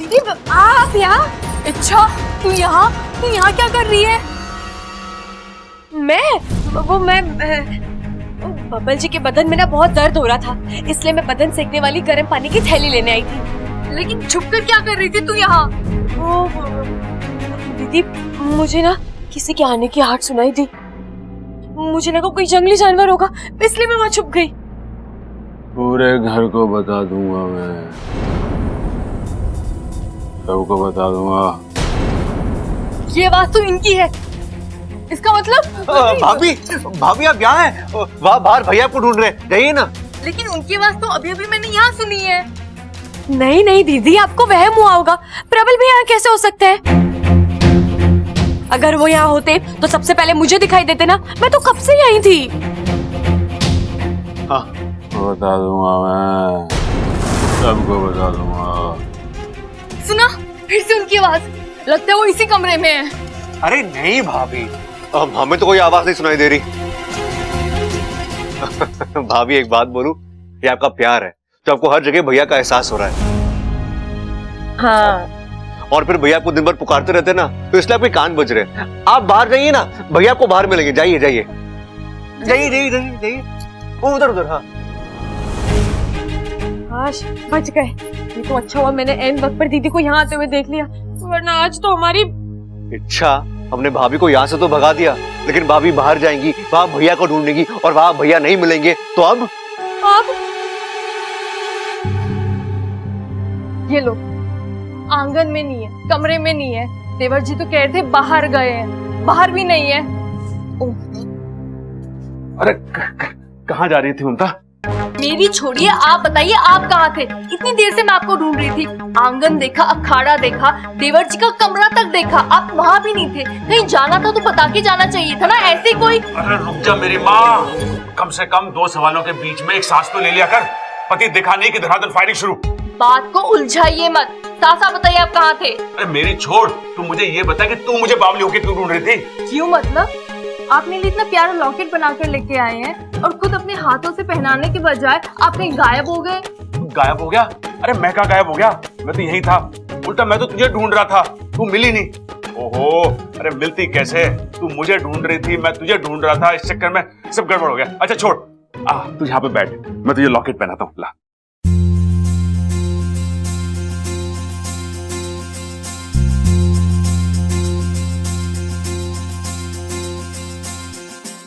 दीदी आप यहाँ? अच्छा तू यहाँ क्या कर रही है? मैं बबल जी के बदन में ना बहुत दर्द हो रहा था, इसलिए मैं बदन सेकने वाली गर्म पानी की थैली लेने आई थी। लेकिन छुपकर क्या कर रही थी तू यहाँ? दीदी मुझे ना किसी के आने की आहट सुनाई दी, मुझे लगा कोई जंगली जानवर होगा, इसलिए मैं वहाँ छुप गई। पूरे घर को बता दूंगा, मैं सबको बता दूंगा। ये बात तो इनकी है, इसका मतलब भाभी आप यहाँ हैं? वहाँ बाहर भैया को ढूंढ रहे हैं, जाइए ना। लेकिन उनकी आवाज तो अभी मैंने यहाँ सुनी है। नहीं दीदी, आपको वहम हुआ होगा। प्रबल भी यहाँ कैसे हो सकते हैं? अगर वो यहाँ होते तो सबसे पहले मुझे दिखाई देते ना, मैं तो कब से यहीं थी। हाँ बता दूंगा, मैं सबको बता दूंगा। सुना फिर से उनकी आवाज, लगता है वो इसी कमरे में है। अरे नहीं भाभी, हमें तो कोई आवाज नहीं सुनाई दे रही। भाभी एक बात बोलूं, ये आपका प्यार है जो आपको हर जगह भैया का एहसास हो रहा है। हाँ। और फिर भैया आपको दिन भर पुकारते रहते ना, तो इसलिए आपके कान बज रहे हैं। आप बाहर जाइए ना, भैया आपको बाहर मिलेंगे। जाइए जाइए जाइए जाइए जाइए जाइए, वो उधर उधर। हाँ काश बच गए। ये तो अच्छा हुआ मैंने एन वक्त पर दीदी को यहाँ आते हुए देख लिया, वरना आज तो हमारी। अच्छा, हमने भाभी को यहाँ से तो भगा दिया, लेकिन भाभी बाहर जाएंगी, वहां भैया को ढूंढेंगी और वहां भैया नहीं मिलेंगे, तो अब ये लो, आंगन में नहीं है, कमरे में नहीं है। देवर जी तो कह रहे थे बाहर गए हैं, बाहर भी नहीं है। अरे कहाँ जा रही थी ममता? मेरी छोड़िए, आप बताइए आप कहाँ थे? इतनी देर से मैं आपको ढूंढ रही थी। आंगन देखा, अखाड़ा देखा, देवर जी का कमरा तक देखा, आप वहाँ भी नहीं थे। कहीं जाना था तो बता के जाना चाहिए था ना, ऐसे कोई। अरे रुक जा मेरी माँ, कम से कम दो सवालों के बीच में एक सांस तो ले लिया कर। पति दिखा नहीं कि धड़ाधड़ फायरिंग शुरू। बात को उलझाइए मत, साफ साफ बताइए आप कहाँ थे? अरे मेरी छोड़, तू मुझे ये बता कि तू मुझे बावली होके क्यों ढूंढ रही थी? क्यों मतलब? आप मेरे लिए इतना प्यारा लॉकेट बनाकर लेके आए हैं और खुद अपने हाथों से पहनाने के बजाय आप कहीं गायब हो गए। गायब हो गया? अरे मैं कहाँ गायब हो गया, मैं तो यही था। उल्टा मैं तो तुझे ढूंढ रहा था, तू मिली नहीं। ओहो, अरे मिलती कैसे? तू मुझे ढूंढ रही थी, मैं तुझे ढूंढ रहा था, इस चक्कर में सब गड़बड़ हो गया। अच्छा छोड़, तू यहाँ पे बैठ, मैं तुझे लॉकेट पहनाता हूँ। ला।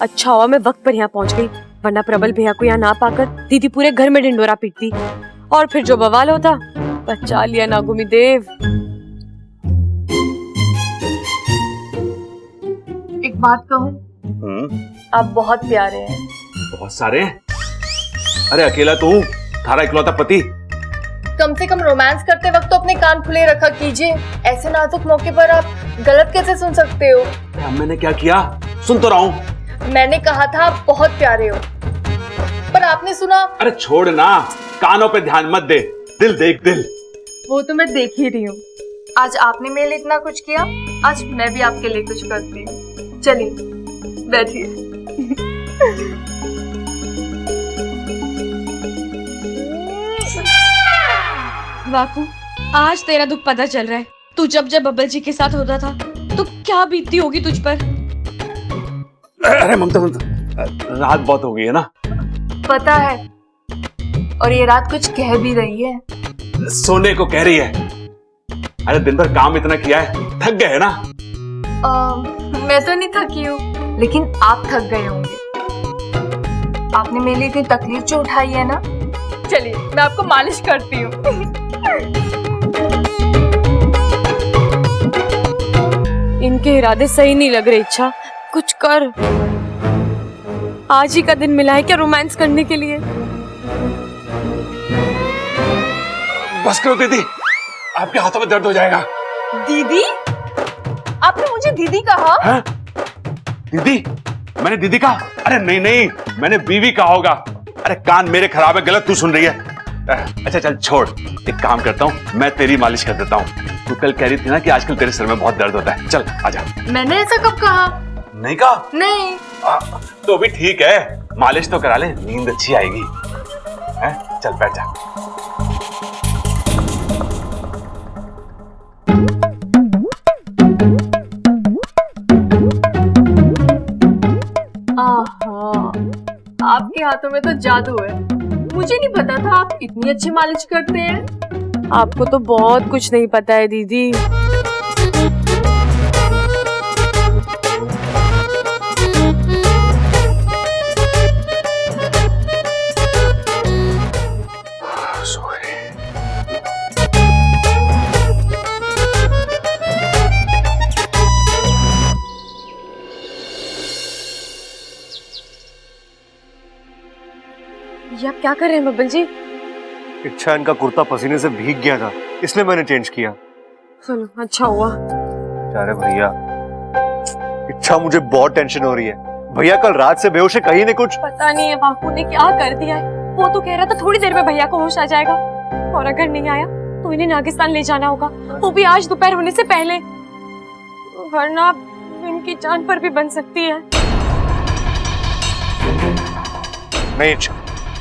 अच्छा हुआ मैं वक्त पर यहाँ पहुँच गई, वरना प्रबल भैया को यहाँ ना पाकर दीदी पूरे घर में ढिंडोरा पीटती और फिर जो बवाल होता। बचा लिया नागुमी देव। एक बात कहूँ, आप बहुत प्यारे हैं। बहुत सारे? अरे अकेला तू, थारा इकलौता पति। कम से कम रोमांस करते वक्त तो अपने कान खुले रखा कीजिए, ऐसे नाजुक मौके पर आप गलत कैसे सुन सकते हो? मैंने क्या किया? सुन तो रहा हूँ। मैंने कहा था आप बहुत प्यारे हो, पर आपने सुना। अरे छोड़ ना, कानों पे ध्यान मत दे, दिल देख दिल। वो तो मैं देख ही रही हूँ। आज आपने मेरे लिए इतना कुछ किया, आज मैं भी आपके लिए कुछ करती हूँ। चलिए बैठिए। बापू, आज तेरा दुख पता चल रहा है। तू जब जब बबल जी के साथ होता था तो क्या बीतती होगी तुझ पर। अरे ममता, रात बहुत हो गई है ना? पता है, और ये रात कुछ कह भी रही है। सोने को कह रही है। अरे दिन भर काम इतना किया है, थक गए है ना? मैं तो नहीं थकी हूँ, लेकिन आप थक गए होंगे। आपने मेरे लिए इतनी तकलीफ जो उठाई है ना। चलिए मैं आपको मालिश करती हूँ। इनके इरादे सही नहीं लग रहे। इच्छा कुछ कर, आज ही का दिन मिला है क्या रोमांस करने के लिए? बस करो दीदी, आपके हाथों में दर्द हो जाएगा। दीदी? आपने मुझे दीदी कहा? है? दीदी? मैंने दीदी कहा? अरे नहीं नहीं, मैंने बीवी कहा होगा। अरे कान मेरे खराब है, गलत तू सुन रही है। अच्छा चल छोड़, एक काम करता हूँ, मैं तेरी मालिश कर देता हूँ। तू कल कह रही थी ना कि आजकल तेरे सिर में बहुत दर्द होता है। चल आजा। मैंने ऐसा कब कहा? नहीं कहा? नहीं। तो भी ठीक है, मालिश तो करा ले, नींद अच्छी आएगी। है? चल बैठ जा। आपके हाथों में तो जादू है। मुझे नहीं पता था आप इतनी अच्छी मालिश करते हैं। आपको तो बहुत कुछ नहीं पता है दीदी। ये आप क्या कर रहे हैं बब्बल जी? इच्छा इनका कुर्ता पसीने से भीग गया था, इसलिए मैंने चेंज किया। चलो अच्छा हुआ। अरे भैया, इच्छा मुझे बहुत टेंशन हो रही है। भैया कल रात से बेहोश है, कहीं नहीं कुछ। पता नहीं है बापू ने क्या कर दिया है। वो तो कह रहा था थोड़ी देर में भैया को होश आ जाएगा, और अगर नहीं आया तो इन्हें नागिस्तान ले जाना होगा, वो भी आज दोपहर होने से पहले, वरना इनकी जान पर भी बन सकती है। नहीं इच्छा,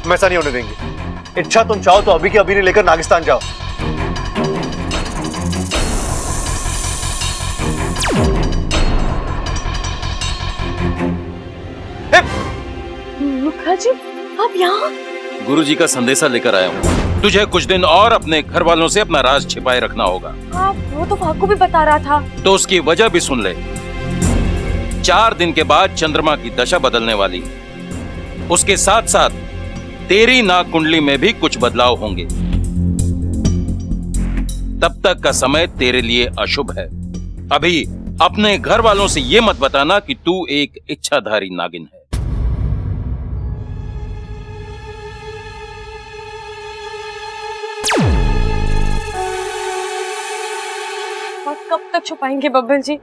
हम ऐसा नहीं होने देंगे। इच्छा तुम चाहो तो अभी के अभी नहीं लेकर नागिस्तान जाओ। मुखा जी, आप यहाँ? गुरुजी का संदेशा लेकर आया हूँ। तुझे कुछ दिन और अपने घर वालों से अपना राज छिपाए रखना होगा। आप वो तो फाकू भी बता रहा था। तो उसकी वजह भी सुन ले। 4 दिन के बाद चंद्रमा की दशा बदलने वाली है। उसके साथ साथ तेरी नाग कुंडली में भी कुछ बदलाव होंगे। तब तक का समय तेरे लिए अशुभ है। अभी अपने घर वालों से यह मत बताना कि तू एक इच्छाधारी नागिन है। आप कब तक छुपाएंगे बब्बल जी?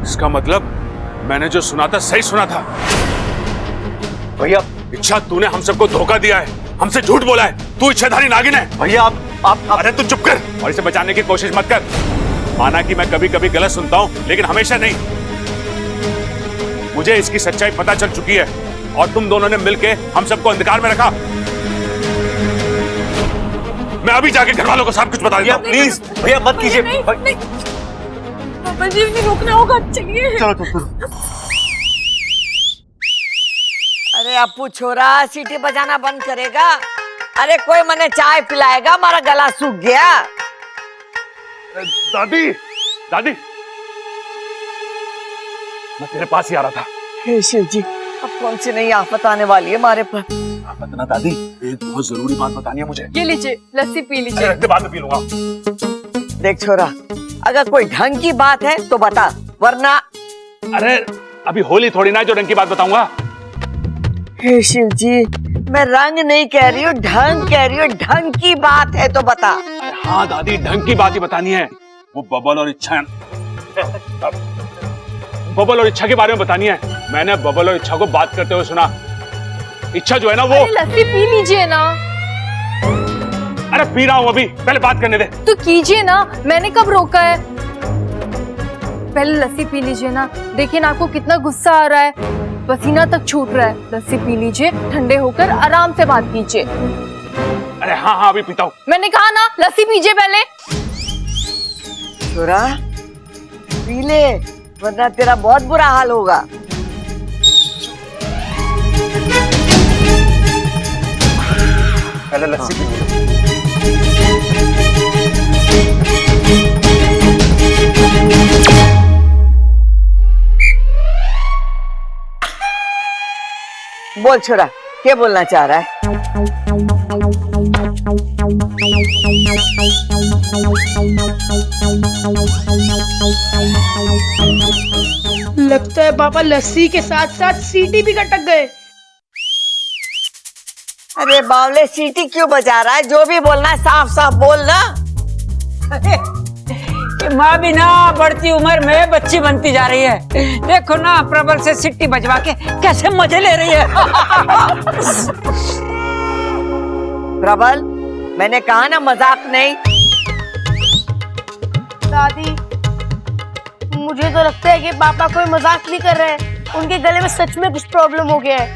इसका मतलब मैंने जो सुना था सही सुना था। भैया, इच्छा, तूने हम सबको धोखा दिया है, हमसे झूठ बोला है। तू इच्छाधारी नागिन है। भैया आप अरे तू चुप कर और इसे बचाने की कोशिश मत कर। माना कि मैं कभी कभी गलत सुनता हूं, लेकिन हमेशा नहीं। मुझे इसकी सच्चाई पता चल चुकी है और तुम दोनों ने मिलके हम सबको अंधकार में रखा। मैं अभी जाके घर वालों को सब कुछ बता देता हूं। प्लीज भैया मत कीजिए। बब्बल जी, इन्हें रोकना होगा। चलिए। चलो चलो। अरे अपू छोरा, सीटी बजाना बंद करेगा? अरे कोई मने चाय पिलाएगा, हमारा गला सूख गया। दादी, दादी, मैं तेरे पास ही आ रहा था। हे शिव जी, अब कौन सी नई आफत आने वाली है हमारे पर। पता ना दादी, एक बहुत जरूरी बात बतानी है मुझे। ये लीजिए, लस्सी पी लीजिए। अरे बाद में पी लूंगा। देख छोरा, अगर कोई ढंग की बात है तो बता, वरना। अरे अभी होली थोड़ी ना जो ढंग की बात बताऊंगा। हे शिव जी, मैं रंग नहीं कह रही हूँ, ढंग कह रही हूँ। ढंग की बात है तो बता। हाँ दादी, ढंग की बात ही बतानी है। वो बबल और इच्छा, बबल और इच्छा के बारे में बतानी है। मैंने बबल और इच्छा को बात करते हुए सुना। इच्छा जो है ना वो। लस्सी पी लीजिए ना। अरे पी रहा हूँ अभी, पहले बात करने दे। तो कीजिए ना, मैंने कब रोका है? पहले लस्सी पी लीजिए ना। देखिए ना आपको कितना गुस्सा आ रहा है, पसीना तक छूट रहा है। लस्सी पी लीजिए, ठंडे होकर आराम से बात कीजिए। अरे हाँ हाँ, अभी पीता हूँ। मैंने कहा ना, लस्सी पीजिए पहले। छोरा पी ले, वरना तेरा बहुत बुरा हाल होगा। पहले लस्सी पी। बोल छोरा, क्या बोलना चाह रहा है? लगता है पापा लस्सी के साथ साथ सीटी भी खटक गए। अरे बावले, सीटी क्यों बजा रहा है? जो भी बोलना है साफ साफ बोल ना। माँ भी ना बढ़ती उम्र में बच्ची बनती जा रही है। देखो ना, प्रबल से सिट्टी बजवा के कैसे मजे ले रही है। प्रबल, मैंने कहा ना मजाक नहीं। दादी, मुझे तो लगता है कि पापा कोई मजाक नहीं कर रहे हैं। उनके गले में सच में कुछ प्रॉब्लम हो गया है।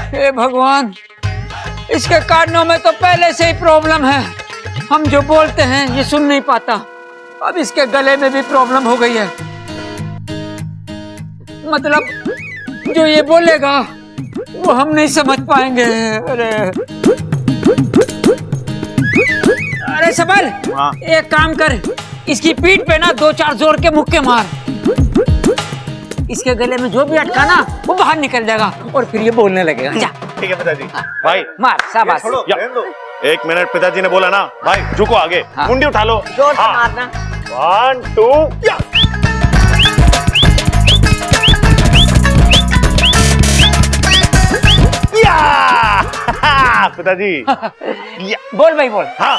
हे भगवान, इसके कानों में तो पहले से ही प्रॉब्लम है। हम जो बोलते हैं ये सुन नहीं पाता। अब इसके गले में भी प्रॉब्लम हो गई है। मतलब जो ये बोलेगा वो हम नहीं समझ पाएंगे। अरे सबल, एक काम कर, इसकी पीठ पे ना 2-4 जोर के मुक्के मार। इसके गले में जो भी अटका ना वो बाहर निकल जाएगा और फिर ये बोलने लगेगा। जा ठीक है पिताजी। भाई मार, शाबाश। एक मिनट, पिताजी ने बोला ना भाई झुको आगे, हाँ। मुंडी उठा लो। जोर से मारना। 1 2 या। या! पिताजी या। बोल भाई बोल। हाँ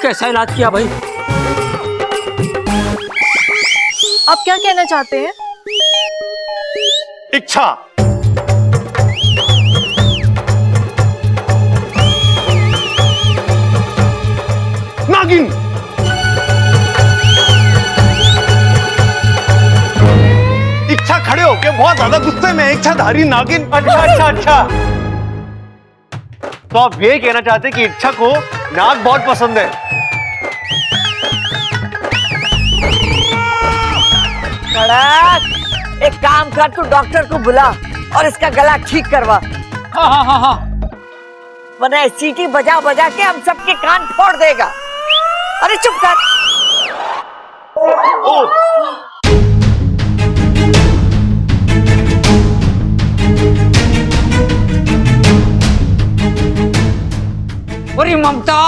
कैसा इलाज किया भाई? आप क्या कहना चाहते हैं? इच्छा। नागिन। इच्छा खड़े होके बहुत ज्यादा गुस्से में, इच्छाधारी नागिन। अच्छा अच्छा अच्छा, तो आप ये कहना चाहते हैं कि इच्छा को नाग बहुत पसंद है। कड़क, एक काम कर, तू डॉक्टर को बुला और इसका गला ठीक करवा, हाँ हाँ हाँ हाँ। वरना सीटी बजा बजा के हम सबके कान फोड़ देगा। अरे चुप कर। अरे ममता,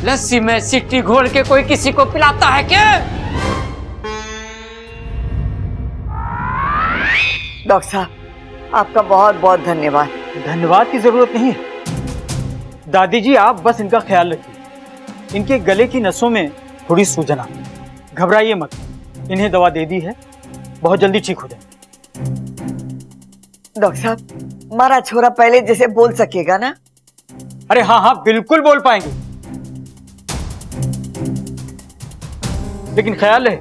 लस्सी में सिट्टी घोल के कोई किसी को पिलाता है क्या? डॉक्टर साहब, आपका बहुत बहुत धन्यवाद। धन्यवाद की जरूरत नहीं है दादी जी, आप बस इनका ख्याल रखिए। इनके गले की नसों में थोड़ी सूजन आ, घबराइए मत, इन्हें दवा दे दी है, बहुत जल्दी ठीक हो जाए। डॉक्टर साहब, हमारा छोरा पहले जैसे बोल सकेगा ना? अरे हाँ हाँ, बिल्कुल बोल पाएंगे, लेकिन ख्याल है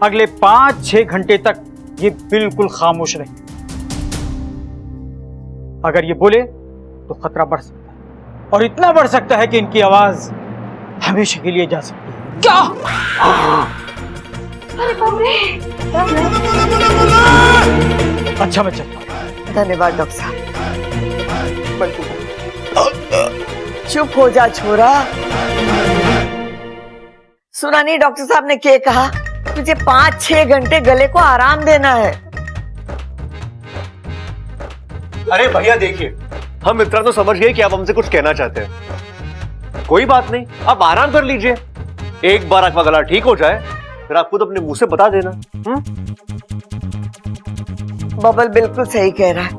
अगले 5-6 घंटे तक ये बिल्कुल खामोश रहे। अगर ये बोले तो खतरा बढ़ सकता है, और इतना बढ़ सकता है कि इनकी आवाज हमेशा के लिए जा सकती है। क्या? अच्छा मैं चलता हूं। धन्यवाद डॉक्टर साहब। चुप हो जा छोरा। सुना नहीं डॉक्टर साहब ने क्या कहा? तुझे 5-6 घंटे गले को आराम देना है। अरे भैया देखिए, हम इतना तो समझ गए कि आप हमसे कुछ कहना चाहते हैं। कोई बात नहीं, आप आराम कर लीजिए, एक बार आपका गला ठीक हो जाए फिर आप खुद अपने मुंह से बता देना। बबल बिल्कुल सही कह रहा है,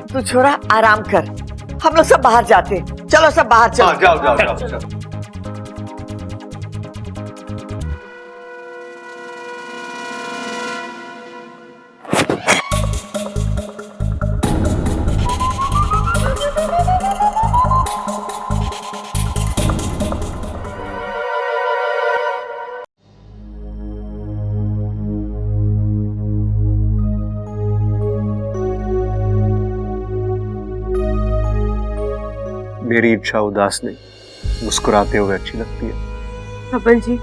तू छोरा आराम कर, हम लोग सब बाहर जाते हैं। चलो सब बाहर चलो। जाओ जाओ जाओ जाओ। मेरी इच्छा उदास नहीं, मुस्कुराते हुए अच्छी लगती है। प्रबल जी,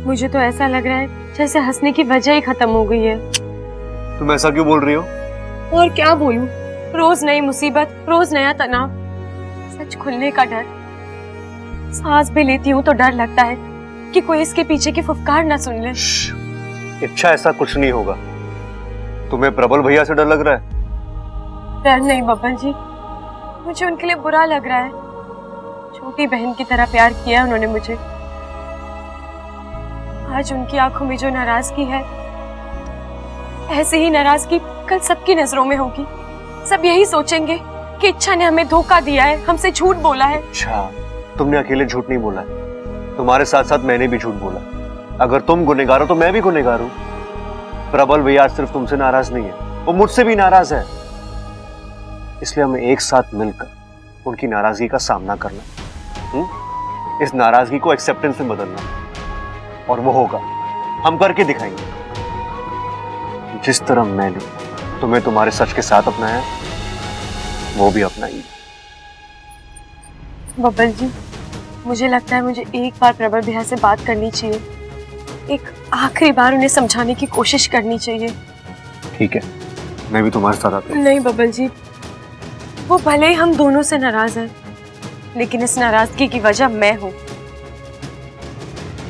मुझे तो ऐसा लग रहा है जैसे हंसने की वजह ही खत्म हो गई है। तुम ऐसा क्यों बोल रही हो? और क्या बोलूं, रोज नई मुसीबत, रोज नया तनाव, सच खुलने का डर। सांस भी लेती हूँ तो डर लगता है कि कोई इसके पीछे की फुफकार ना सुन ले। इच्छा, ऐसा कुछ नहीं होगा। तुम्हें प्रबल भैया से डर लग रहा है? डर नहीं बबल जी, मुझे उनके लिए बुरा लग रहा है। छोटी बहन की तरह प्यार किया उन्होंने मुझे। आज उनकी आंखों में जो नाराजगी है, ऐसे ही नाराजगी कल सबकी नजरों में होगी। सब यही सोचेंगे कि इच्छा ने हमें धोखा दिया है, हमसे झूठ बोला है। अच्छा, तुमने अकेले झूठ नहीं बोला है, तुम्हारे साथ साथ मैंने भी झूठ बोला। अगर तुम गुनहगार हो तो मैं भी गुनहगार हूं। प्रबल भैया आज सिर्फ तुमसे नाराज नहीं है, वो मुझसे भी नाराज है। इसलिए हमें एक साथ मिलकर उनकी नाराजगी का सामना करना, इस नाराजगी को एक्सेप्टेंस में बदलना, और वो होगा, हम करके दिखाएंगे। जिस तरह मैंने तुम्हें तुम्हारे सच के साथ अपनाया, वो भी अपना ही। बब्बल जी, मुझे लगता है मुझे एक बार प्रबल भैया से बात करनी चाहिए, एक आखिरी बार उन्हें समझाने की कोशिश करनी चाहिए। ठीक है, मैं भी तुम्हारे साथ आता हूँ। नहीं बब्बल जी, वो भले ही हम दोनों से नाराज हैं, लेकिन इस नाराजगी की वजह मैं हूँ।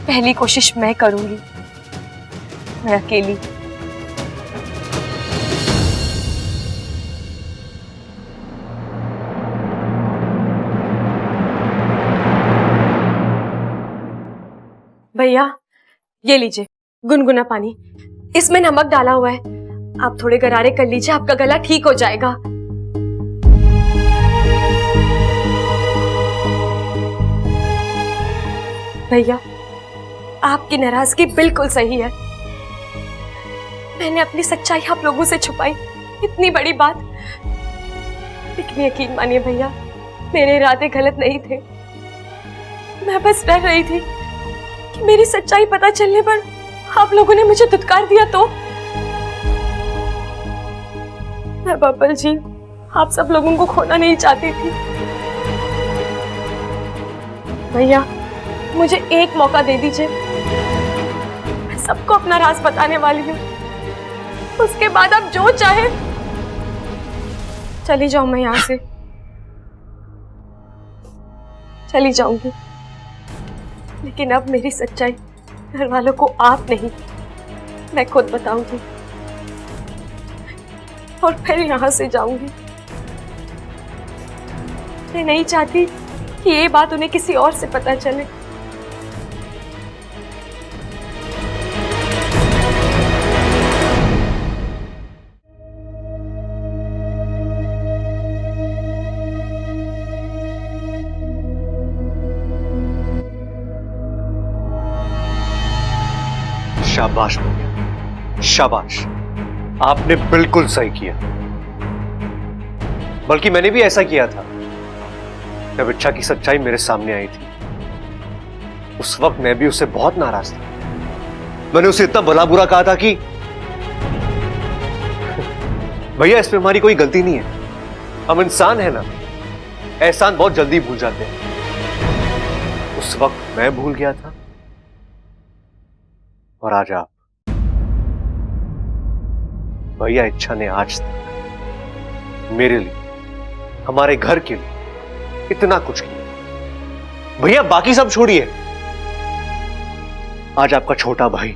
पहली कोशिश मैं करूंगी, मैं अकेली। भैया, ये लीजिए गुनगुना पानी, इसमें नमक डाला हुआ है, आप थोड़े गरारे कर लीजिए, आपका गला ठीक हो जाएगा। भैया, आपकी नाराजगी बिल्कुल सही है। मैंने अपनी सच्चाई आप लोगों से छुपाई, इतनी बड़ी बात। लेकिन यकीन मानिए भैया, मेरे इरादे गलत नहीं थे। मैं बस डर रही थी कि मेरी सच्चाई पता चलने पर आप लोगों ने मुझे धुतकार दिया तो। मैं बब्बल जी, आप सब लोगों को खोना नहीं चाहती थी। भैया, मुझे एक मौका दे दीजिए, मैं सबको अपना राज बताने वाली हूँ। उसके बाद आप जो चाहे। चली जाऊं मैं यहाँ से, चली जाऊंगी, लेकिन अब मेरी सच्चाई घर वालों को आप नहीं, मैं खुद बताऊंगी और फिर यहाँ से जाऊंगी। मैं नहीं चाहती कि ये बात उन्हें किसी और से पता चले। शाबाश भैया, शाबाश, आपने बिल्कुल सही किया। बल्कि मैंने भी ऐसा किया था जब इच्छा की सच्चाई मेरे सामने आई थी। उस वक्त मैं भी उससे बहुत नाराज था। मैंने उसे इतना भला बुरा कहा था कि भैया, इसमें हमारी कोई गलती नहीं है, हम इंसान हैं ना, एहसान बहुत जल्दी भूल जाते हैं। उस वक्त मैं भूल गया था और आज आप। भैया, इच्छा ने आज तक मेरे लिए, हमारे घर के लिए इतना कुछ किया। भैया, बाकी सब छोड़िए, आज आपका छोटा भाई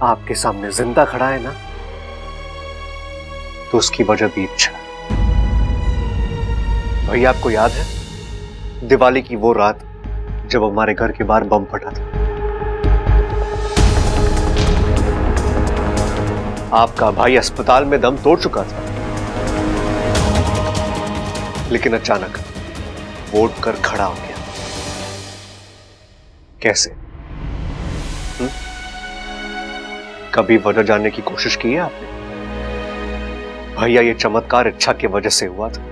आपके सामने जिंदा खड़ा है ना, तो उसकी वजह भी इच्छा। भैया, आपको याद है दिवाली की वो रात जब हमारे घर के बाहर बम फटा था? आपका भाई अस्पताल में दम तोड़ चुका था, लेकिन अचानक वो उठकर खड़ा हो गया। कैसे? कभी वजह जानने की कोशिश की है आपने? भैया, ये चमत्कार इच्छा की वजह से हुआ था।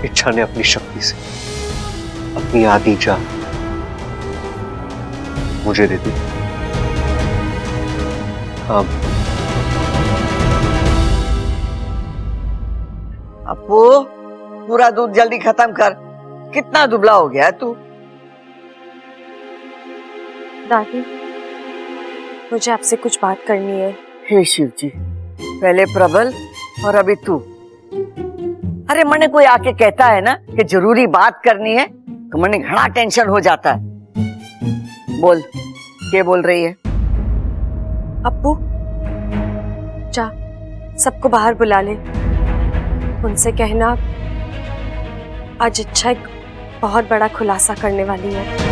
इच्छा ने अपनी शक्ति से अपनी आधी जान मुझे दे दी। हाँ अपू, पूरा दूध जल्दी खत्म कर, कितना दुबला हो गया है तू। दादी, मुझे आपसे कुछ बात करनी है। हे शिव जी, पहले प्रबल और अभी तू। अरे मने कोई आके कहता है ना कि जरूरी बात करनी है तो मने घना टेंशन हो जाता है। बोल, क्या बोल रही है? अप्पू, जा सबको बाहर बुला ले, उनसे कहना आज इच्छा एक बहुत बड़ा खुलासा करने वाली है।